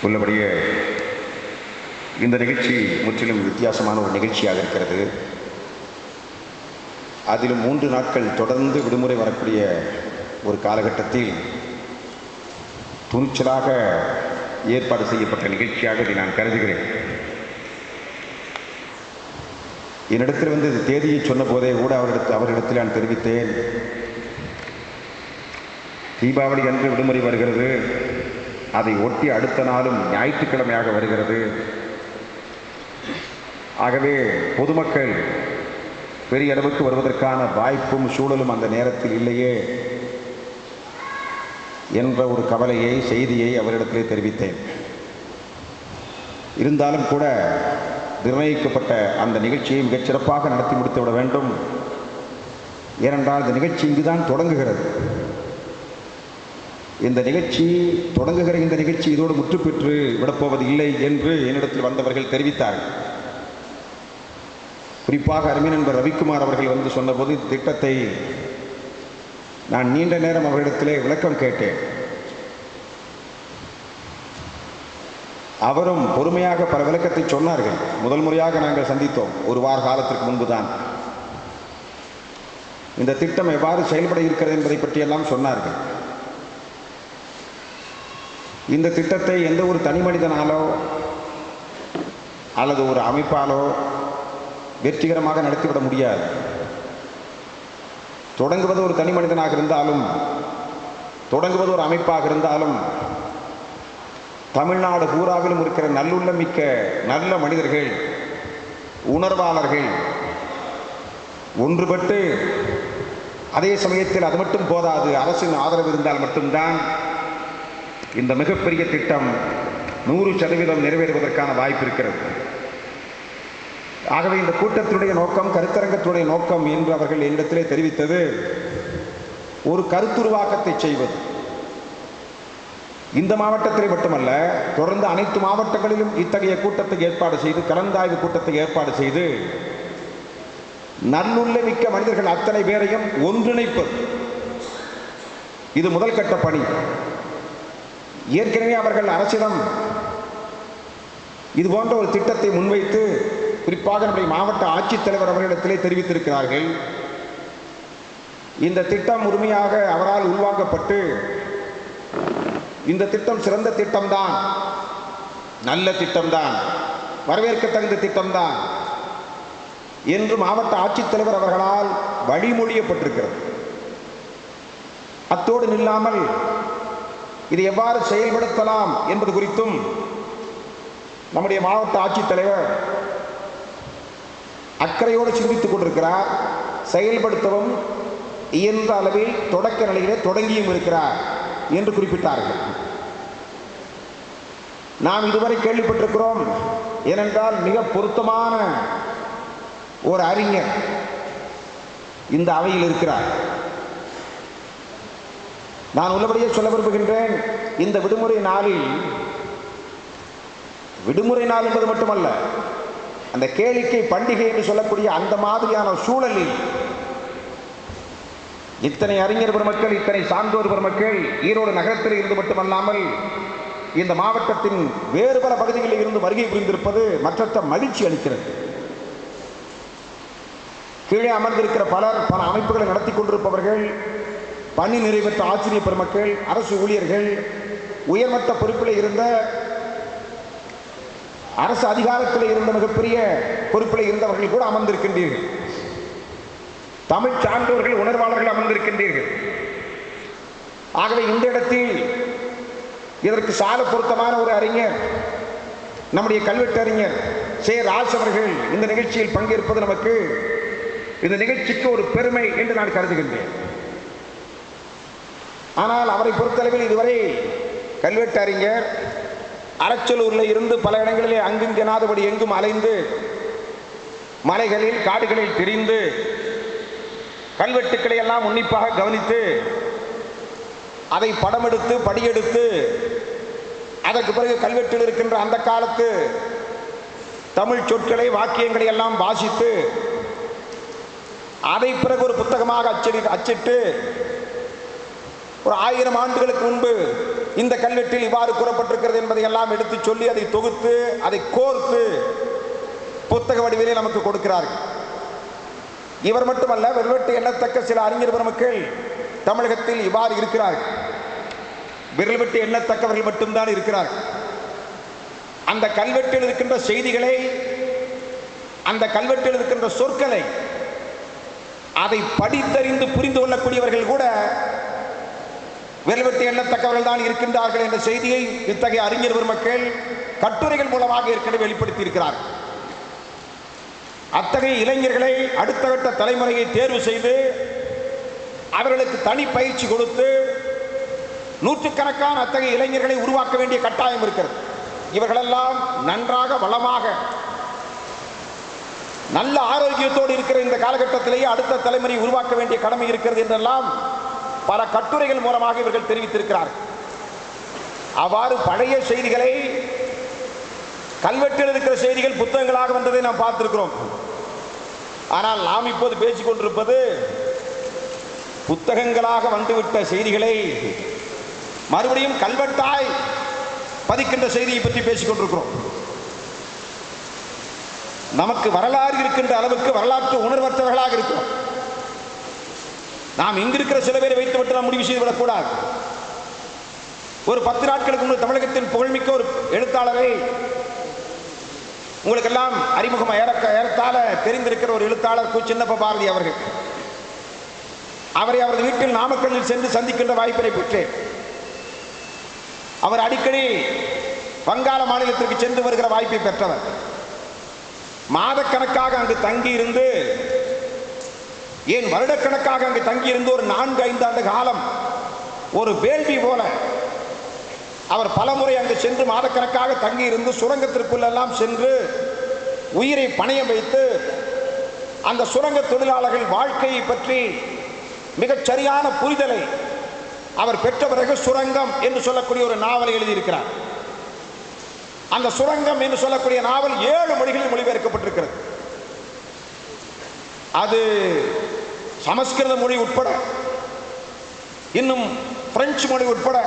உள்ளபடியே இந்த நிகழ்ச்சி முற்றிலும் வித்தியாசமான ஒரு நிகழ்ச்சியாக இருக்கிறது. அதிலும் 3 நாட்கள் தொடர்ந்து விடுமுறை வரக்கூடிய ஒரு காலகட்டத்தில் துணிச்சலாக ஏற்பாடு செய்யப்பட்ட நிகழ்ச்சியாக இதை நான் கருதுகிறேன். என்னிடத்தில் வந்து இந்த தேதியை சொன்ன போதே கூட அவரிடத்தில் நான் தெரிவித்தேன், தீபாவளி அன்று விடுமுறை வருகிறது, அதை ஒட்டி அடுத்த நாளும் ஞாயிற்றுக்கிழமையாக வருகிறது. ஆகவே பொதுமக்கள் பெரிய அளவுக்கு வருவதற்கான வாய்ப்பும் சூழலும் அந்த நேரத்தில் இல்லையே என்ற ஒரு கவலையை, செய்தியை அவரிடத்திலே தெரிவித்தேன். இருந்தாலும் கூட நிர்ணயிக்கப்பட்ட அந்த நிகழ்ச்சியை மிகச்சிறப்பாக நடத்தி முடித்து விட வேண்டும். ஏனென்றால் இந்த நிகழ்ச்சி இங்குதான் தொடங்குகிறது. இந்த நிகழ்ச்சி தொடங்குகிற இந்த நிகழ்ச்சி இதோடு முற்றுப்பெற்று விடப்போவது இல்லை என்று என்னிடத்தில் வந்தவர்கள் தெரிவித்தார்கள். குறிப்பாக அருமை நண்பர் ரவிக்குமார் அவர்கள் வந்து சொன்னபோது இந்த திட்டத்தை நான் நீண்ட நேரம் அவரிடத்திலே விளக்கம் கேட்டேன். அவரும் பொறுமையாக பல விளக்கத்தை சொன்னார்கள். முதல் முறையாக நாங்கள் சந்தித்தோம், ஒரு வார காலத்திற்கு முன்புதான். இந்த திட்டம் எவ்வாறு செயல்பட இருக்கிறது என்பதை பற்றியெல்லாம் சொன்னார்கள். இந்த திட்டத்தை எந்த ஒரு தனி மனிதனாலோ அல்லது ஒரு அமைப்பாலோ வெற்றிகரமாக நடத்திவிட முடியாது. தொடங்குவது ஒரு தனி மனிதனாக இருந்தாலும், தொடங்குவது ஒரு அமைப்பாக இருந்தாலும், தமிழ்நாடு பூராவிலும் இருக்கிற நல்லுள்ளம் மிக்க நல்ல மனிதர்கள், உணர்வாளர்கள் ஒன்றுபட்டு, அதே சமயத்தில் அது மட்டும் போதாது, அரசின் ஆதரவு இருந்தால் மட்டும்தான் இந்த மிகப்பெரிய திட்டம் 100% நிறைவேறுவதற்கான வாய்ப்பு இருக்கிறது. ஆகவே இந்த கூட்டத்தினுடைய நோக்கம், கருத்தரங்கத்துடைய நோக்கம் என்று அவர்கள் என்னிடத்திலே தெரிவித்தது, ஒரு கருத்துருவாக்கத்தை செய்வது. இந்த மாவட்டத்திலே மட்டுமல்ல, தொடர்ந்து அனைத்து மாவட்டங்களிலும் இத்தகைய கூட்டத்தை ஏற்பாடு செய்து, கலந்தாய்வு கூட்டத்தை ஏற்பாடு செய்து, நல்லுள்ளமிக்க மனிதர்கள் அத்தனை பேரையும் ஒன்றிணைப்பது. இது முதல் கட்ட பணி. ஏற்கனவே அவர்கள் அரசிடம் இது போன்ற ஒரு திட்டத்தை முன்வைத்து, குறிப்பாக நம்முடைய மாவட்ட ஆட்சித்தலைவர் அவர்களிடத்திலே தெரிவித்திருக்கிறார்கள். இந்த திட்டம் முழுமையாக அவரால் உள்வாங்கப்பட்டு, இந்த திட்டம் சிறந்த திட்டம்தான், நல்ல திட்டம்தான், வரவேற்க தகுந்த திட்டம்தான் என்று மாவட்ட ஆட்சித்தலைவர் அவர்களால் வழிமொழியப்பட்டிருக்கிறது. அத்தோடு நில்லாமல் இதை எவ்வாறு செயல்படுத்தலாம் என்பது குறித்தும் நம்முடைய மாவட்ட ஆட்சித்தலைவர் அக்கறையோடு சிந்தித்துக் கொண்டிருக்கிறார். செயல்படுத்தவும் இயன்ற அளவில் தொடக்க நிலையிலே தொடங்கியும் இருக்கிறார் என்று குறிப்பிட்டார்கள். நாம் இதுவரை கேள்விப்பட்டிருக்கிறோம். ஏனென்றால் மிக பொருத்தமான ஒரு அறிஞர் இந்த அவையில் இருக்கிறார். நான் உள்ளபடியே சொல்ல விரும்புகின்றேன், இந்த விடுமுறை நாளில், விடுமுறை நாள் என்பது மட்டுமல்ல, அந்த கேளிக்கை பண்டிகை என்று சொல்லக்கூடிய அந்த மாதிரியான சூழலில் இத்தனை அறிஞர் பெருமக்கள், இத்தனை சான்றோர் பெருமக்கள் ஈரோடு நகரத்தில் இருந்து மட்டுமல்லாமல் இந்த மாவட்டத்தின் வேறு பல பகுதிகளில் இருந்து வருகை புரிந்திருப்பது மற்றற்ற மகிழ்ச்சி அளிக்கிறது. கீழே அமர்ந்திருக்கிற பலர், பல அமைப்புகளை நடத்தி கொண்டிருப்பவர்கள், பணி நிறைவேற்ற ஆசிரியர் பெருமக்கள், அரசு ஊழியர்கள், உயர்மட்ட பொறுப்பில் இருந்த, அரசு அதிகாரத்தில் இருந்த, மிகப்பெரிய பொறுப்பில் இருந்தவர்கள் கூட அமர்ந்திருக்கின்றீர்கள். தமிழ் சான்றோர்கள், உணர்வாளர்கள் அமர்ந்திருக்கின்றீர்கள். ஆகவே இந்த இடத்தில் இதற்கு சால பொருத்தமான ஒரு அறிஞர், நம்முடைய கல்வெட்டறிஞர் சே. ராஜ் அவர்கள் இந்த நிகழ்ச்சியில் பங்கேற்பது நமக்கு, இந்த நிகழ்ச்சிக்கு ஒரு பெருமை என்று நான் கருதுகின்றேன். ஆனால் அவரை பொறுத்தளவில் இதுவரை கல்வெட்டறிஞர் அரச்சலூரில் இருந்து பல இடங்களிலே அங்குங்கெனாதபடி எங்கும் அலைந்து, மலைகளில் காடுகளில் திரிந்து, கல்வெட்டுக்களை எல்லாம் உன்னிப்பாக கவனித்து, அதை படமெடுத்து படியெடுத்து, அதற்கு பிறகு கல்வெட்டில் இருக்கின்ற அந்த காலத்து தமிழ் சொற்களை, வாக்கியங்களை எல்லாம் வாசித்து, அதை பிறகு ஒரு புத்தகமாக அச்சிட்டு ஒரு 1000 ஆண்டுகளுக்கு முன்பு இந்த கல்வெட்டில் இவ்வாறு கூறப்பட்டிருக்கிறது என்பதை எல்லாம் எடுத்து சொல்லி அதை தொகுத்து அதை கோர்த்து புத்தக வடிவிலே நமக்கு கொடுக்கிறார்கள். இவர் மட்டுமல்ல, விரல்விட்டு எண்ணத்தக்க சில அறிஞர் பெருமக்கள் தமிழகத்தில் இவ்வாறு இருக்கிறார்கள். விரல் விட்டு எண்ணத்தக்கவர்கள் மட்டும்தான் இருக்கிறார்கள். அந்த கல்வெட்டில் இருக்கின்ற செய்திகளை, அந்த கல்வெட்டில் இருக்கின்ற சொற்களை அதை படித்தறிந்து புரிந்து கொள்ளக்கூடியவர்கள் கூட விரல்விட்டு எண்ணத்தக்கவர்கள் தான் இருக்கின்றார்கள் என்ற செய்தியை இத்தகைய அறிஞர் பெருமக்கள் கட்டுரைகள் மூலமாக ஏற்கனவே வெளிப்படுத்தி இருக்கிறார்கள். அத்தகைய இளைஞர்களை அடுத்த கட்ட தலைமுறையை தேர்வு செய்து அவர்களுக்கு தனி பயிற்சி கொடுத்து நூற்றுக்கணக்கான அத்தகைய இளைஞர்களை உருவாக்க வேண்டிய கட்டாயம் இருக்கிறது. இவர்களெல்லாம் நன்றாக வளமாக நல்ல ஆரோக்கியத்தோடு இருக்கிற இந்த காலகட்டத்திலேயே அடுத்த தலைமுறையை உருவாக்க வேண்டிய கடமை இருக்கிறது என்றெல்லாம் பல கட்டுரைகள் மூலமாக இவர்கள் தெரிவித்திருக்கிறார்கள். அவ்வாறு பழைய செய்திகளை, கல்வெட்டில் இருக்கிற செய்திகள் புத்தகங்களாக வந்ததை நாம் பார்த்திருக்கிறோம். ஆனால் நாம் இப்போது பேசிக் கொண்டிருப்பது புத்தகங்களாக வந்துவிட்ட செய்திகளை மறுபடியும் கல்வெட்டாய் பதிக்கின்ற செய்தியை பற்றி பேசிக் கொண்டிருக்கிறோம். நமக்கு வரலாறு இருக்கின்ற அளவுக்கு வரலாற்று உணர்வற்றவர்களாக இருக்கிறோம். நாம் இங்கிருக்கிற சில பேரை வைத்துவிட்டு நாம் முடிவு செய்துவிடக்கூடாது. ஒரு 10 நாட்களுக்கு முன்பு தமிழகத்தின் புகழ்மிக்க ஒரு எழுத்தாளரை, உங்களுக்கெல்லாம் அறிமுகம் ஏறத்தாழ தெரிந்திருக்கிற ஒரு எழுத்தாளர் கு. சின்னப்ப பாரதி அவர்கள், அவரை அவரது வீட்டில் நாமக்கல்லில் சென்று சந்திக்கின்ற வாய்ப்பினை பெற்றேன். அவர் அடிக்கடி வங்காள மாநிலத்திற்கு சென்று வருகிற வாய்ப்பை பெற்றவர். மாதக்கணக்காக அங்கு தங்கி இருந்து, ஏன் வருடக்கணக்காக அங்கு தங்கியிருந்து ஒரு 4-5 ஆண்டு காலம் ஒரு வேள்வி போல அவர் பலமுறை அங்கு சென்று மாதக்கணக்காக தங்கியிருந்து சுரங்கத்திற்குள்ளெல்லாம் சென்று உயிரை பணயம் வைத்து அந்த சுரங்க தொழிலாளர்கள் வாழ்க்கையை பற்றி மிகச் சரியான புரிதலை அவர் பெற்ற பிறகு சுரங்கம் என்று சொல்லக்கூடிய ஒரு நாவலை எழுதியிருக்கிறார். அந்த சுரங்கம் என்று சொல்லக்கூடிய நாவல் 7 மொழிகளில் மொழிபெயர்க்கப்பட்டிருக்கிறது. அது சமஸ்கிருத மொழி உட்பட, இன்னும் பிரெஞ்சு மொழி உட்பட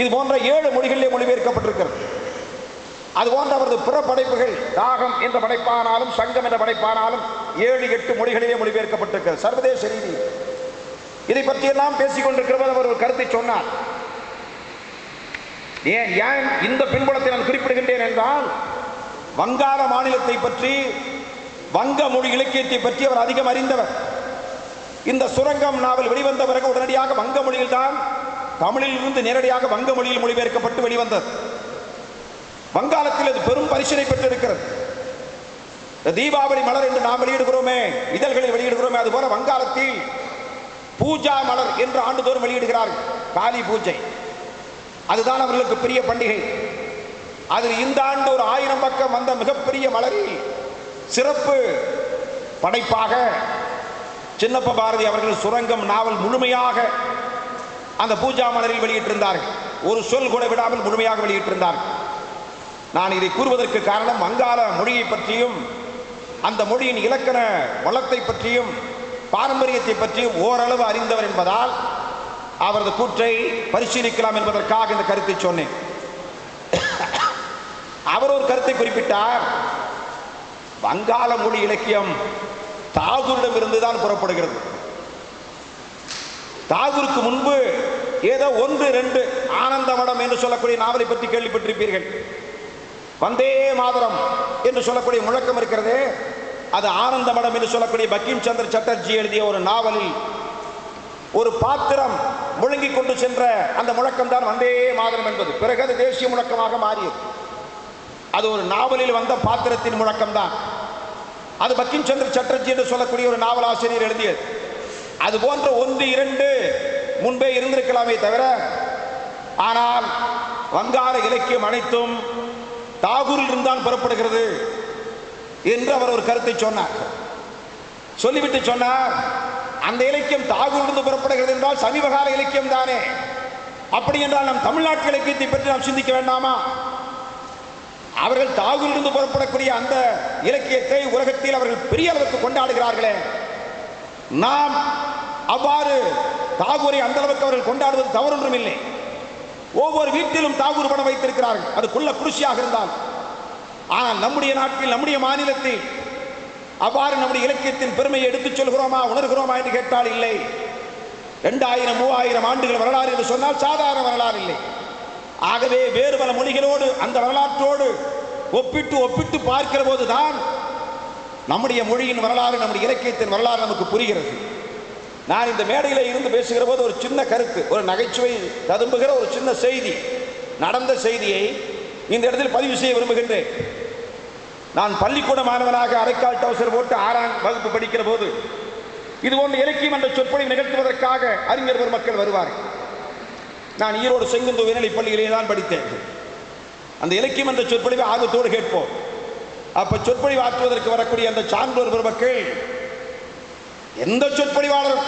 இது போன்ற 7 மொழிகளிலே மொழிபெயர்க்கப்பட்டிருக்கிறது. அது போன்ற அவரது பிற படைப்புகள், தாகம் என்ற படைப்பானாலும் சங்கம் என்ற படைப்பானாலும் 7-8 மொழிகளிலே மொழிபெயர்க்கப்பட்டிருக்கிறது. சர்வதேச ரீதி இதை பற்றியெல்லாம் பேசிக் கொண்டிருக்கிறவர் அவர் ஒரு கருத்தை சொன்னார். ஏன் இந்த பின்புலத்தை நான் குறிப்பிடுகின்றேன் என்றால், வங்காள மாநிலத்தை பற்றி, வங்க மொழி இலக்கியத்தை பற்றி அவர் அதிகம் அறிந்தவர். இந்த சுரங்கம் நாவல் வெளிவந்த பிறகு உடனடியாக வங்க மொழியில் தான் தமிழில் இருந்து நேரடியாக வங்க மொழியில் மொழிபெயர்க்கப்பட்டு வெளிவந்தது. வங்காளத்தில் அது பெரும் பரிசீலனை பெற்றிருக்கிறது. தீபாவளி மலர் என்று நாம் வெளியிடுகிறோமே, இதழ்களை வெளியிடுகிறோமே, அதுபோல வங்காளத்தில் பூஜா மலர் என்று ஆண்டுதோறும் வெளியிடுகிறார்கள். காளி பூஜை, அதுதான் அவர்களுக்கு பெரிய பண்டிகை. அதில் இந்த ஆண்டு ஒரு 1000 பக்கம் வந்த மிகப்பெரிய மலரில் சிறப்பு படைப்பாக சின்னப்ப பாரதி அவர்கள் சுரங்கம் நாவல் முழுமையாக அந்த பூஜா மலரில் வெளியிட்டிருந்தார்கள். ஒரு சொல் கூட விடாமல் முழுமையாக வெளியிட்டிருந்தார்கள். நான் இதை கூறுவதற்கு காரணம், வங்காள மொழியை பற்றியும் அந்த மொழியின் இலக்கண வளத்தை பற்றியும் பாரம்பரியத்தை பற்றியும் ஓரளவு அறிந்தவர் என்பதால் அவரது கூற்றை பரிசீலிக்கலாம் என்பதற்காக இந்த கருத்தை சொன்னேன். அவர் ஒரு கருத்தை குறிப்பிட்டார். வங்காள மொழி இலக்கியம் தாகூரிடம் இருந்துதான் புறப்படுகிறது. தாகூருக்கு முன்பு ஏதோ 1-2 ஆனந்தமடம் என்று சொல்லக்கூடிய நாவலை பற்றி கேள்விப்பட்டிருப்பீர்கள். வந்தே மாதரம் என்று சொல்லக்கூடிய முழக்கம் இருக்கிறது. அது ஆனந்தமடம் என்று சொல்லக்கூடிய பங்கிம் சந்திர சட்டர்ஜி எழுதிய ஒரு நாவலில் ஒரு பாத்திரம் முழங்கிக் கொண்டு சென்ற அந்த முழக்கம் தான் வந்தே மாதரம் என்பது. பிறகு அது தேசிய முழக்கமாக மாறியது. அது ஒரு நாவலில் வந்த பாத்திரத்தின் முழக்கம் தான். அது பங்கிம் சந்திர சட்டர்ஜி என்று சொல்லக்கூடிய ஒரு நாவல் ஆசிரியர் எழுதியது. அது போன்ற 1-2 முன்பே இருந்திருக்கலாமே தவிர, ஆனால் வங்காள இலக்கியம் அனைத்தும் தாகூரில் இருந்தான் புறப்படுகிறது என்று அவர் ஒரு கருத்தை சொன்னார். சொல்லிவிட்டு சொன்னார், அந்த இலக்கியம் தாகூரிலிருந்து புறப்படுகிறது என்றால் சமீபகால இலக்கியம் தானே. அப்படி என்றால் நம் தமிழ்நாட்டு இலக்கியத்தை பற்றி நாம் சிந்திக்க வேண்டாமா? அவர்கள் தாகூரிலிருந்து புறப்படக்கூடிய அந்த இலக்கியத்தை உலகத்தில் அவர்கள் பெரிய அளவுக்கு கொண்டாடுகிறார்களே, நாம் அவ்வாறு தாகூரை அந்த அளவுக்கு அவர்கள் கொண்டாடுவது தவறொன்றும் இல்லை. ஒவ்வொரு வீட்டிலும் தாகூர் படம் வைத்திருக்கிறார்கள், அது குள்ள குருசியாக இருந்தால். ஆனால் நம்முடைய நாட்டில், நம்முடைய மாநிலத்தில் அவ்வாறு நம்முடைய இலக்கியத்தின் பெருமையை எடுத்துச் சொல்கிறோமா, உணர்கிறோமா என்று கேட்டால் இல்லை. 2000 3000 ஆண்டுகள் வரலாறு என்று சொன்னால் சாதாரண வரலாறு இல்லை. ஆகவே வேறு பல மொழிகளோடு அந்த வரலாற்றோடு ஒப்பிட்டு பார்க்கிற போதுதான் நம்முடைய மொழியின் வரலாறு, நம்முடைய இலக்கியத்தின் வரலாறு நமக்கு புரிகிறது. நான் இந்த மேடையில் இருந்து பேசுகிற போது ஒரு சின்ன கருத்து, ஒரு நகைச்சுவை ததும்புகிற ஒரு சின்ன செய்தி, நடந்த செய்தியை இந்த இடத்தில் பதிவு செய்ய விரும்புகின்றேன். நான் பள்ளிக்கூட மாணவனாக அரைக்கால் டவுசர் போட்டு 6ஆம் வகுப்பு படிக்கிற போது இது போன்ற இலக்கியம் என்ற சொற்பொழிவு நிகழ்த்துவதற்காக அறிஞர் பெருமக்கள் வருவார்கள். நான் ஈரோடு செங்குந்து உயர்நிலை பள்ளியிலே தான் படித்தேன். அந்த இலக்கியம் என்ற சொற்பொழிவை ஆர்வத்தோடு கேட்போம். அப்ப சொற்பொழிவு ஆற்றுவதற்கு வரக்கூடிய அந்த சான்றோர் பெருமக்கள், எந்த சொற்பொழிவாளர்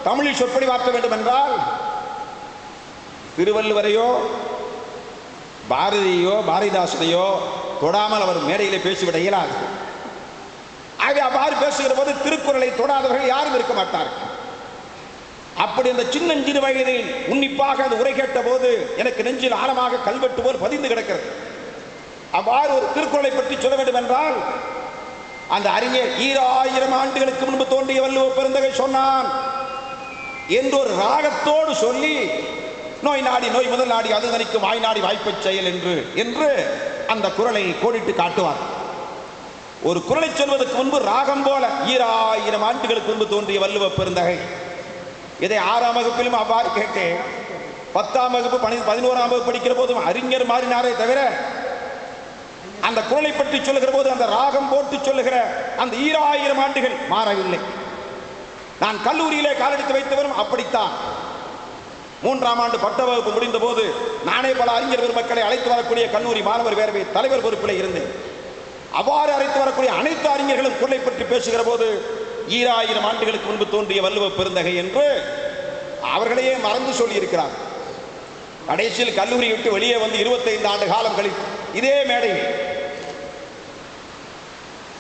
தமிழில் சொற்பொழிவாற்ற வேண்டும் என்றால் திருவள்ளுவரையோ பாரதியோ பாரதிதாசனையோ தொடாமல் அவர் மேடையிலே பேசிவிட இயலாது. ஆகவே அவ்வாறு பேசுகிற போது திருக்குறளை தொடாதவர்கள் யாரும் இருக்க மாட்டார்கள். அப்படி அந்த சின்னஞ்சிறு வயதில் உன்னிப்பாக அது உரை கேட்ட போது எனக்கு நெஞ்சில் ஆழமாக கல்வெட்டு போல் பதிந்து கிடக்கிறது. அவ்வாறு ஒரு திருக்குறளை பற்றி சொல்ல வேண்டும் என்றால் அந்த அறிஞர் 2000 ஆண்டுகளுக்கு முன்பு தோன்றிய வள்ளுவ பெருந்தகை சொன்னான் என்று ஒரு ராகத்தோடு சொல்லி, நோய் நாடி நோய் முதல் நாடி அது தனிக்கும் வாய் நாடி வாய்ப்பை செயல் என்று அந்த குறளை கோடிட்டு காட்டுவார். ஒரு குறளை சொல்வதற்கு முன்பு ராகம் போல 2000 ஆண்டுகளுக்கு முன்பு தோன்றிய வள்ளுவ பெருந்தகை. இதை 6ஆம் வகுப்பிலும் அவ்வாறு கேட்டேன். 10ஆம் வகுப்பு 11ஆம் வகுப்பு படிக்கிற போதும் அறிஞர் மாறினாரே தவிர அந்த குறளை பற்றி சொல்லுகிற போது அந்த ராகம் போட்டு சொல்லுகிற அந்த 2000 ஆண்டுகள் மாறவில்லை. நான் கல்லூரியிலே காலெடுத்து வைத்தவரும் அப்படித்தான். 3ஆம் ஆண்டு பட்ட வகுப்பு முடிந்த போது நானே பல அறிஞர் பெருமக்களை அழைத்து வரக்கூடிய கல்லூரி மாணவர் பேரவை தலைவர் பொறுப்பில் இருந்தேன். அவ்வாறு அழைத்து வரக்கூடிய அனைத்து அறிஞர்களும் குறளை பற்றி பேசுகிற போது 2000 ஆண்டுகளுக்கு முன்பு தோன்றிய வள்ளுவ பெருந்தகை என்று அவர்களையே மறந்து சொல்லி இருக்கிறார். கடைசியில் கல்லூரி விட்டு வெளியே வந்து 25 ஆண்டு காலம் கழித்து இதே மேடையில்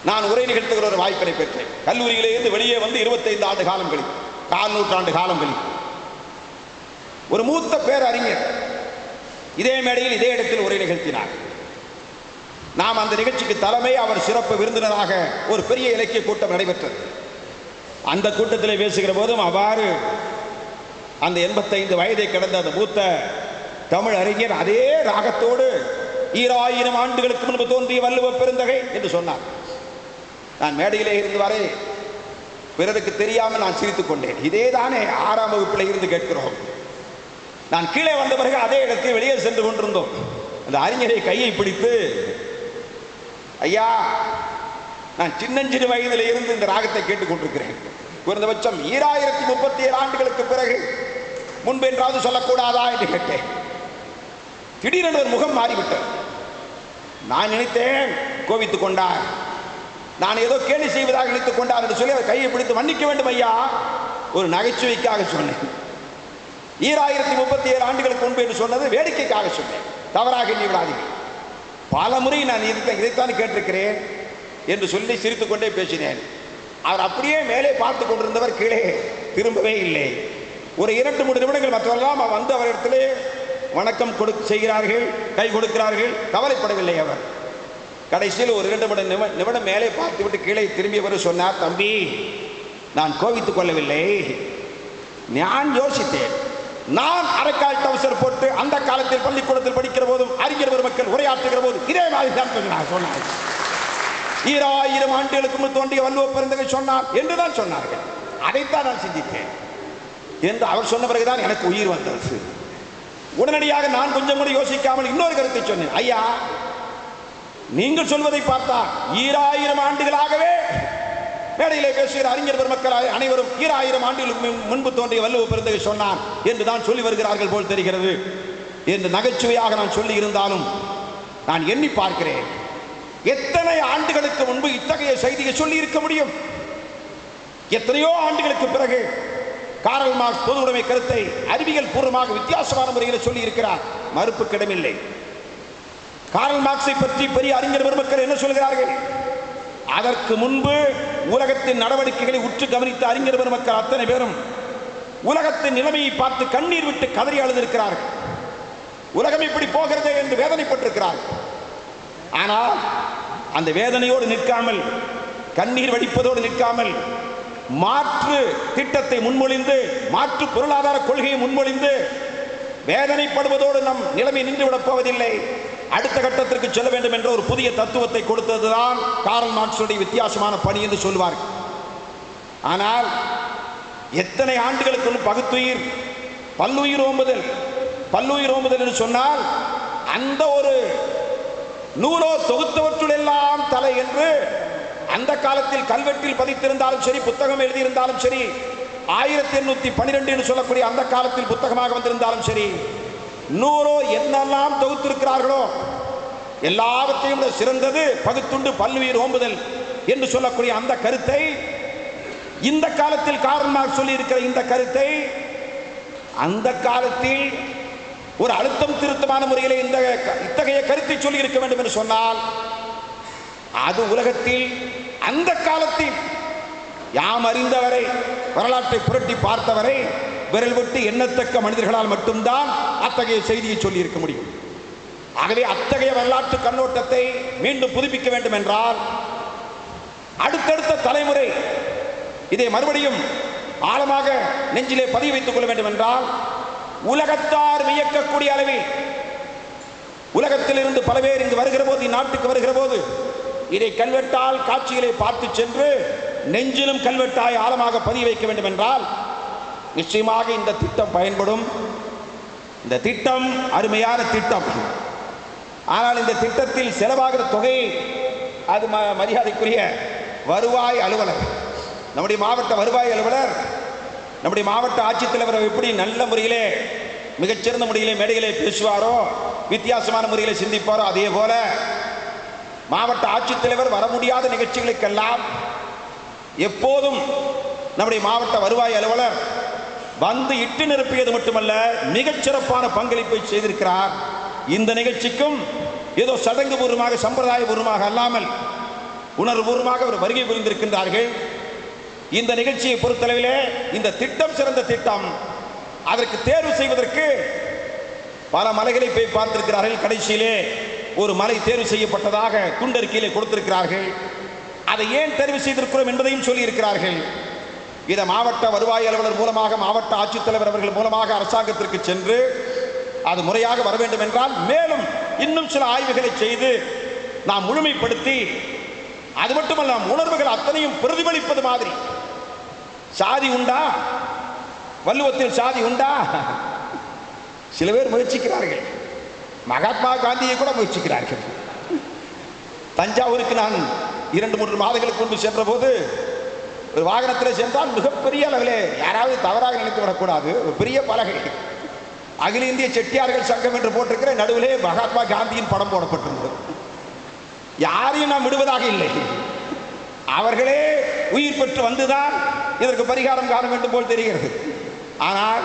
நான் உரை நிகழ்த்துகிற ஒரு வாய்ப்பினை பெற்றேன். கல்லூரியிலே இருந்து வெளியே வந்து 25 ஆண்டு காலம் கழித்து, 4 நூற்றாண்டு காலம் கழித்து ஒரு மூத்த பேரறிஞர் இதே மேடையில் இதே இடத்தில் உரை நிகழ்த்தினார். நாம் அந்த நிகழ்ச்சிக்கு தலைமை, அவர் சிறப்பு விருந்தினராக ஒரு பெரிய இலக்கிய கூட்டம் நடைபெற்றது. அந்த கூட்டத்தில் பேசுகிற போதும் அவ்வாறு அந்த 85 வயதை கடந்த அந்த மூத்த தமிழ் அறிஞர் அதே ராகத்தோடு 2000 ஆண்டுகளுக்கு முன்பு தோன்றிய வள்ளுவ பெருந்தகை என்று சொன்னார். நான் மேடையிலே இருந்து வரை பிறருக்கு தெரியாமல் நான் சிரித்துக் கொண்டேன். இதே தானே 6ஆம் வகுப்பில் இருந்து கேட்கிறோம். நான் கீழே வந்த பிறகு அதே இடத்தில் வெளியே சென்று கொண்டிருந்தோம். அந்த அறிஞரை கையை பிடித்து, ஐயா, நான் சின்னஞ்சிறு வயதில் இருந்து இந்த ராகத்தை கேட்டுக் கொண்டிருக்கிறேன். குறைந்தபட்சம் 2037 ஆண்டுகளுக்கு பிறகு முன்பென்றாவது சொல்லக்கூடாதா என்று கேட்டேன். திடீரென்று ஒரு முகம் மாறிவிட்டது. நான் நினைத்தேன் கோபித்துக் கொண்டார், நான் ஏதோ கேலி செய்வதாக நினைத்துக் கொண்டார் என்று சொல்லி அவர் கையை பிடித்து மன்னிக்க வேண்டும் ஐயா, ஒரு நகைச்சுவைக்காக சொன்னேன். 2037 ஆண்டுகளுக்கு முன்பு என்று சொன்னது வேடிக்கைக்காக சொன்னேன், தவறாக எண்ணி விடாதீர்கள். பல முறை நான் இதைத்தான் கேட்டிருக்கிறேன் என்று சொல்லி சிரித்துக் கொண்டே பேசினேன். அவர் அப்படியே மேலே பார்த்து கொண்டிருந்தவர் கீழே திரும்பவே இல்லை. ஒரு 2-3 நிமிடங்கள் மற்றவரெல்லாம் வந்து அவரிடத்திலே வணக்கம் செய்கிறார்கள், கை கொடுக்கிறார்கள், கவலைப்படவில்லை அவர். கடைசியில் ஒரு 2 நிமிடம் மேலே பார்த்துவிட்டு கீழே திரும்பியவர் சொன்னார், தம்பி, நான் கோபித்துக் கொள்ளவில்லை, நான் யோசித்தேன். நான் அரைக்கால் டவுசர் போட்டு அந்த காலத்தில் பள்ளிக்கூடத்தில் படிக்கிற போதும் அறிஞர் பெருமக்கள் உரையாற்றுகிற போது இதே மாதிரி தான் சொன்னார். 2000 ஆண்டுகளுக்கு முன்பு தோன்றிய வள்ளுவ பெருந்தகை சொன்னார் என்றுதான் சொன்னார்கள். அதைத்தான் நான் சிந்தித்தேன் என்று அவர் சொன்ன பிறகுதான் எனக்கு உயிர் வந்தது. உடனடியாக நான் கொஞ்சம் கூட யோசிக்காமல் இன்னொரு கருத்தை சொன்னேன். ஐயா, நீங்கள் சொல்வதை பார்த்தா 2000 ஆண்டுகளாகவே மேடையிலே பேசுகிற அறிஞர் பெருமக்கள் அனைவரும் 2000 ஆண்டுகளுக்கு முன்பு தோன்றிய வள்ளுவ பெருந்தகை சொன்னார் என்றுதான் சொல்லி வருகிறார்கள் போல் தெரிகிறது என்று நகைச்சுவையாக நான் சொல்லி இருந்தாலும் நான் எண்ணி பார்க்கிறேன், எத்தனை ஆண்டுகளுக்கு முன்பு இத்தகைய செய்தியை சொல்லி இருக்க முடியும்? எத்தனையோ ஆண்டுகளுக்கு பிறகு காரல் மார்க்ஸ் பொது உடைமை கருத்தை அறிவியல் பூர்வமாக வித்தியாசமான முறையில் சொல்லி இருக்கிறார், மறுப்புக்கிடமில்லை. காரல் மார்க்ஸை பற்றி பெரிய அறிஞர் பெருமக்கள் என்ன சொல்கிறார்கள்? அதற்கு முன்பு உலகத்தின் நடவடிக்கைகளை உற்று கவனித்த அறிஞர் பெருமக்கள் அத்தனை பேரும் உலகத்தின் நிலைமையை பார்த்து கண்ணீர் விட்டு கதறி அழுதிருக்கிறார்கள். உலகம் இப்படி போகிறதே என்று வேதனைப்பட்டிருக்கிறார்கள். ஆனால் அந்த வேதனையோடு நிற்காமல், கண்ணீர் வடிப்பதோடு நிற்காமல், மாற்று திட்டத்தை முன்மொழிந்து, மாற்று பொருளாதார கொள்கையை முன்மொழிந்து வேதனைப்படுவதோடு நம் நிலைமை நின்றுவிடப் போவதில்லை, அடுத்த கட்டத்திற்கு செல்ல வேண்டும் என்ற ஒரு புதிய தத்துவத்தை கொடுத்ததுதான் கார்ல் மார்க்ஸுடைய வித்தியாசமான பணி என்று சொல்வார்கள். ஆனால் எத்தனை ஆண்டுகளுக்கு பகுத்துயிர், பல்லுயிர் ஓம்புதல், பல்லுயிர் ஓம்புதல் என்று சொன்னால் அந்த ஒரு நூலோ தொகுத்தவற்றுள் எல்லாம் தலை என்று அந்த காலத்தில் கல்வெட்டில் பதித்திருந்தாலும் சரி, புத்தகம் எழுதியிருந்தாலும் சரி, 1812 என்று சொல்லக்கூடிய அந்த காலத்தில் புத்தகமாக வந்திருந்தாலும் சரி, நூறோ என்னெல்லாம் தொகுத்திருக்கிறார்களோ எல்லாவற்றையும் சிறந்தது பகுத்துண்டு பல்லுயிர் ஓம்புதல் என்று சொல்லக்கூடிய அந்த கருத்தை, இந்த காலத்தில் கார்ல் மார்க்ஸ் சொல்லி இருக்கிற இந்த கருத்தை அந்த காலத்தில் ஒரு அழுத்தம் திருத்தமான முறையில் இத்தகைய கருத்தை சொல்லி இருக்க வேண்டும் என்று சொன்னால், அது உலகத்தில் அந்த காலத்தில் யாம் அறிந்தவரை, வரலாற்றை புரட்டி பார்த்தவரை விரல் விட்டு எண்ணத்தக்க மனிதர்களால் மட்டும்தான் அத்தகைய செய்தியை சொல்லி இருக்க முடியும். ஆகவே அத்தகைய வரலாற்று கண்ணோட்டத்தை மீண்டும் புதுப்பிக்க வேண்டும் என்றால், அடுத்தடுத்த தலைமுறை இதை மறுபடியும் ஆழமாக நெஞ்சிலே பதிவு வைத்துக் கொள்ள வேண்டும் என்றால், உலகத்தார் வியக்கக்கூடிய அளவில், உலகத்தில் இருந்து பல பேர் இங்கு வருகிற போது, இந்நாட்டுக்கு வருகிற போது இதை கல்வெட்டால் காட்சிகளை பார்த்து சென்று நெஞ்சிலும் கல்வெட்டாய் ஆழமாக பதிவு வைக்க வேண்டும் என்றால், நிச்சயமாக இந்த திட்டம் பயன்படும். இந்த திட்டம் அருமையான திட்டம். ஆனால் இந்த திட்டத்தில் செலவாகிற தொகை, அது மரியாதைக்குரிய வருவாய் அலுவலர், நம்முடைய மாவட்ட வருவாய் அலுவலர், நம்முடைய மாவட்ட ஆட்சித்தலைவர் எப்படி நல்ல முறையிலே, மிகச்சிறந்த முறையிலே மேடையிலே பேசுவாரோ, வித்தியாசமான முறையிலே சிந்திப்பாரோ, அதே போல மாவட்ட ஆட்சித்தலைவர் வர முடியாத நிகழ்ச்சிகளுக்கெல்லாம் எப்போதும் நம்முடைய மாவட்ட வருவாய் அலுவலர் வந்து இட்டு நிரப்பியது மட்டுமல்ல, மிகச்சிறப்பான பங்களிப்பை செய்திருக்கிறார். இந்த நிகழ்ச்சிக்கும் ஏதோ சடங்கு பூர்வமாக, சம்பிரதாய பூர்வமாக அல்லாமல் உணர்வுபூர்வமாக ஒரு வருகை புரிந்திருக்கின்றார்கள். இந்த நிகழ்ச்சியை பொறுத்தளவிலே இந்த திட்டம் சிறந்த திட்டம். அதற்கு தேர்வு செய்வதற்கு பல மலைகளை போய் பார்த்திருக்கிறார்கள். கடைசியிலே ஒரு மலை தேர்வு செய்யப்பட்டதாக துண்டறிக்கையிலே கொடுத்திருக்கிறார்கள். அதை ஏன் தேர்வு செய்திருக்கிறோம் என்பதையும் சொல்லி இருக்கிறார்கள். இதை மாவட்ட வருவாய் அலுவலர் மூலமாக, மாவட்ட ஆட்சித்தலைவர் அவர்கள் மூலமாக அரசாங்கத்திற்கு சென்று அது முறையாக வர வேண்டும் என்றால், மேலும் இன்னும் சில ஆய்வுகளை செய்து நாம் முழுமைப்படுத்தி, அது மட்டுமல்ல உணர்வுகள் அத்தனையும் பிரதிபலிப்பது மாதிரி. சாதி உண்டா? வள்ளுவத்தில் சாதி உண்டா? சில பேர் முயற்சிக்கிறார்கள். மகாத்மா காந்தியை கூட முயற்சிக்கிறார்கள். தஞ்சாவூருக்கு நான் 2-3 மாதங்களுக்கு முன்பு சென்ற போது ஒரு வாகனத்தில் சென்றால் மிகப்பெரிய அளவிலே, யாராவது தவறாக நினைத்து விடக்கூடாது, ஒரு பெரிய பலகை, அகில இந்திய செட்டியார்கள் சங்கம் என்று போட்டிருக்கிற, நடுவிலே மகாத்மா காந்தியின் படம் போடப்பட்டிருந்தது. யாரையும் நாம் விடுவதாக இல்லை. அவர்களே உயிர் பெற்று வந்துதான் இதற்கு பரிகாரம் காண வேண்டும் போல் தெரிகிறது. ஆனால்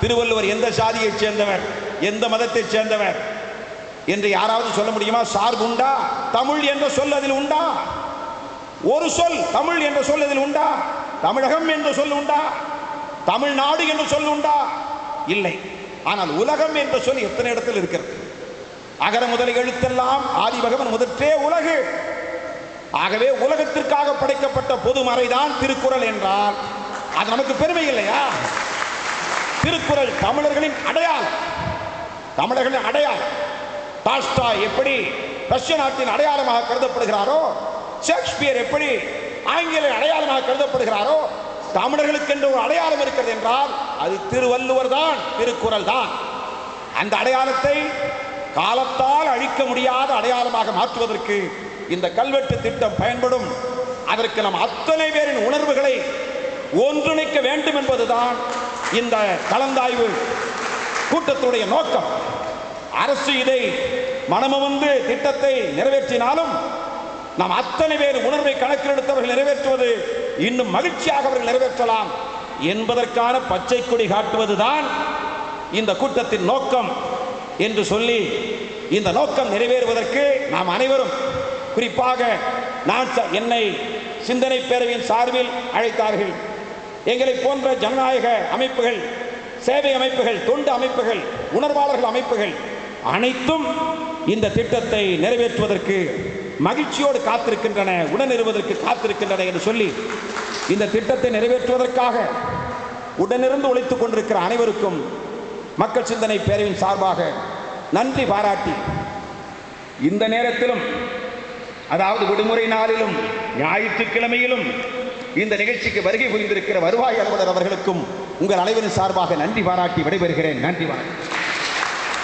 திருவள்ளுவர் எந்த சாதியைச் சேர்ந்தவர், எந்த மதத்தைச் சேர்ந்தவர் என்று யாராவது சொல்ல முடியுமா? சார்பு உண்டா? தமிழ் என்ற சொல் அதில் உண்டா? ஒரு சொல் தமிழ் என்ற சொல் அதில் உண்டா? தமிழகம் என்ற சொல் உண்டா? தமிழ்நாடு என்ற சொல் உண்டா? இல்லை. ஆனால் உலகம் என்ற சொல் எத்தனை இடத்தில் இருக்கிறது? அகர முதல எழுத்தெல்லாம் ஆதி பகவன் முதற்றே உலகு. ஆகவே உலகத்திற்காக படைக்கப்பட்ட பொதுமறைதான் திருக்குறள் என்றால் அது நமக்கு பெருமை இல்லையா? திருக்குறள் தமிழர்களின் அடையாளம், தமிழர்களின் அடையாளம். டால்ஸ்டாய் எப்படி ரஷ்ய நாட்டின் அடையாளமாக கருதப்படுகிறாரோ, ஷேக்ஸ்பியர் எப்படி ஆங்கில அடையாளமாக கருதப்படுகிறாரோ, தமிழர்களுக்கு என்று ஒரு அடையாளம் இருக்கிறது என்றால் அது திருவள்ளுவர் தான், திருக்குறள் தான். அந்த அடையாளத்தை காலத்தால் அழிக்க முடியாத அடையாளமாக மாற்றுவதற்கு இந்த கல்வெட்டு திட்டம் பயன்படும். அதற்கு நம் அத்தனை பேரின் உணர்வுகளை ஒன்றிணைக்க வேண்டும் என்பதுதான் இந்த கலந்தாய்வு கூட்டத்துடைய நோக்கம். அரசு இதை மனமுவந்து திட்டத்தை நிறைவேற்றினாலும் நாம் அத்தனை பேர் உணர்வை கணக்கில் எடுத்தவர்கள் நிறைவேற்றுவது இன்னும் மகிழ்ச்சியாக அவர்கள் நிறைவேற்றலாம் என்பதற்கான பச்சை கொடி காட்டுவதுதான் இந்த கூட்டத்தின் நோக்கம் என்று சொல்லி, இந்த நோக்கம் நிறைவேறுவதற்கு நாம் அனைவரும், குறிப்பாக நான் என்னை சிந்தனை பேரவையின் சார்பில் அழைத்தார்கள். எங்களை போன்ற ஜனநாயக அமைப்புகள், சேவை அமைப்புகள், தொண்டு அமைப்புகள், உணர்வாளர்கள் அமைப்புகள் அனைத்தும் இந்த திட்டத்தை நிறைவேற்றுவதற்கு மகிழ்ச்சியோடு காத்திருக்கின்றன, உடனிருவதற்கு காத்திருக்கின்றன என்று சொல்லி இந்த திட்டத்தை நிறைவேற்றுவதற்காக உடனிருந்து உழைத்துக் கொண்டிருக்கிற அனைவருக்கும் மக்கள் சிந்தனை பேரவையின் சார்பாக நன்றி பாராட்டி, இந்த நேரத்திலும், அதாவது விடுமுறை நாளிலும் ஞாயிற்றுக்கிழமையிலும் இந்த நிகழ்ச்சிக்கு வருகை புரிந்திருக்கிற வருவாய் அலுவலர் அவர்களுக்கும் உங்கள் அனைவரின் சார்பாக நன்றி பாராட்டி விடைபெறுகிறேன். நன்றி வணக்கம்.